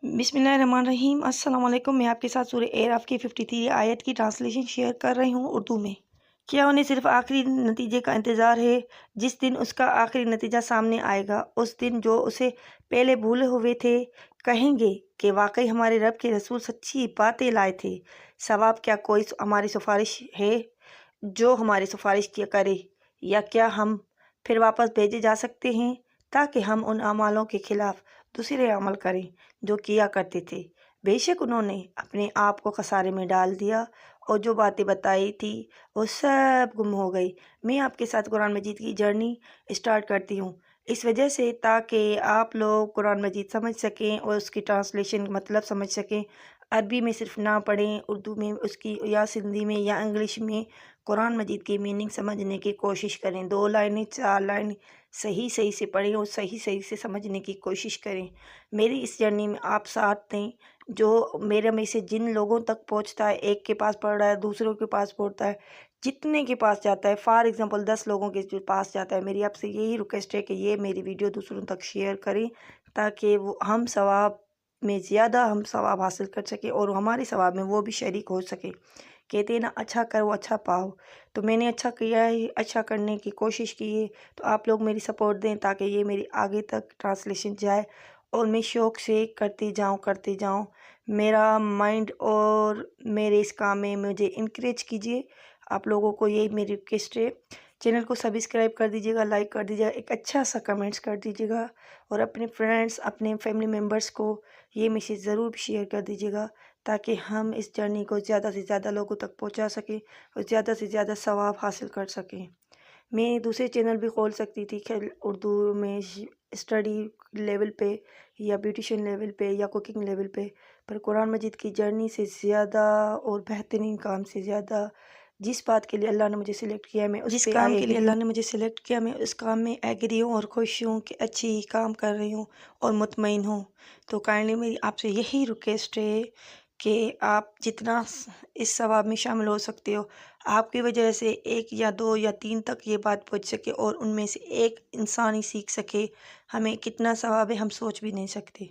बिस्मिल्लाहिर्रहमानिर्रहीम। अस्सलाम वालेकुम। मैं आपके साथ सूरह एराफ की 53 आयत की ट्रांसलेशन शेयर कर रही हूँ उर्दू में। क्या उन्हें सिर्फ आखिरी नतीजे का इंतज़ार है, जिस दिन उसका आखिरी नतीजा सामने आएगा? उस दिन जो उसे पहले भूले हुए थे कहेंगे कि वाकई हमारे रब के रसूल सच्ची बातें लाए थे। सवाब क्या कोई हमारी सिफारिश है जो हमारी सिफारिश किया करे, या क्या हम फिर वापस भेजे जा सकते हैं ताकि हम उन अमालों के खिलाफ दूसरे अमल करें जो किया करते थे? बेशक उन्होंने अपने आप को खसारे में डाल दिया और जो बातें बताई थी वो सब गुम हो गई। मैं आपके साथ कुरान मजीद की जर्नी स्टार्ट करती हूँ इस वजह से ताकि आप लोग कुरान मजीद समझ सकें और उसकी ट्रांसलेशन मतलब समझ सकें। अरबी में सिर्फ ना पढ़ें, उर्दू में उसकी या सिंधी में या इंग्लिश में कुरान मजीद की मीनिंग समझने की कोशिश करें। 2 लाइनें 4 लाइन सही सही से पढ़ें और सही सही से समझने की कोशिश करें। मेरी इस जर्नी में आप साथ दें। जो मेरे में से जिन लोगों तक पहुंचता है, एक के पास पढ़ रहा है, दूसरों के पास पहुंचता है, जितने के पास जाता है, फॉर एग्जांपल 10 लोगों के जो पास जाता है, मेरी आपसे यही रिक्वेस्ट है कि ये मेरी वीडियो दूसरों तक शेयर करें ताकि वो हम सवाब में ज़्यादा हम सवाब हासिल कर सकें और हमारे सवाब में वो भी शरीक हो सके। कहते हैं ना, अच्छा करो अच्छा पाओ। तो मैंने अच्छा किया है, अच्छा करने की कोशिश की है। तो आप लोग मेरी सपोर्ट दें ताकि ये मेरी आगे तक ट्रांसलेशन जाए और मैं शौक़ से करती जाऊँ। मेरा माइंड और मेरे इस काम में मुझे इनकरेज कीजिए। आप लोगों को यही मेरी रिक्वेस्ट है। चैनल को सब्सक्राइब कर दीजिएगा, लाइक कर दीजिएगा, एक अच्छा सा कमेंट्स कर दीजिएगा और अपने फ्रेंड्स, अपने फैमिली मेम्बर्स को ये मैसेज ज़रूर शेयर कर दीजिएगा ताकि हम इस जर्नी को ज़्यादा से ज़्यादा लोगों तक पहुंचा सकें और ज़्यादा से ज़्यादा सवाब हासिल कर सकें। मैं दूसरे चैनल भी खोल सकती थी, खेल उर्दू में स्टडी लेवल पे या ब्यूटिशियन लेवल पे या कुकिंग लेवल पे, पर कुरान मजीद की जर्नी से ज़्यादा और बेहतरीन काम से ज़्यादा जिस बात के लिए अल्लाह ने मुझे सिलेक्ट किया, मैं उस पे काम के लिए अल्लाह ने मुझे सिलेक्ट किया, मैं उस काम में एग्री हूँ और खुश हूँ कि अच्छी ही काम कर रही हूँ और मुतमईन हूँ। तो काइंडली मेरी आपसे यही रिक्वेस्ट है कि आप जितना इस सवाब में शामिल हो सकते हो, आपकी वजह से 1 या 2 या 3 तक ये बात पहुंच सके और उनमें से एक इंसान ही सीख सके, हमें कितना सवाब है हम सोच भी नहीं सकते।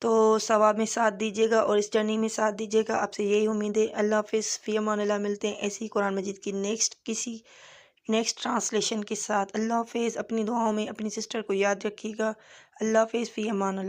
तो सवाब में साथ दीजिएगा और इस जर्नी में साथ दीजिएगा। आपसे यही उम्मीद है। अल्लाह हाफ़िज़, फ़ी अमानिल्लाह। मिलते हैं ऐसी कुरान मजीद की नेक्स्ट ट्रांसलेशन के साथ। अल्लाह हाफ़िज़। अपनी दुआओं में अपनी सिस्टर को याद रखिएगा। अल्लाह हाफ़िज़, फ़ी अमानिल्लाह।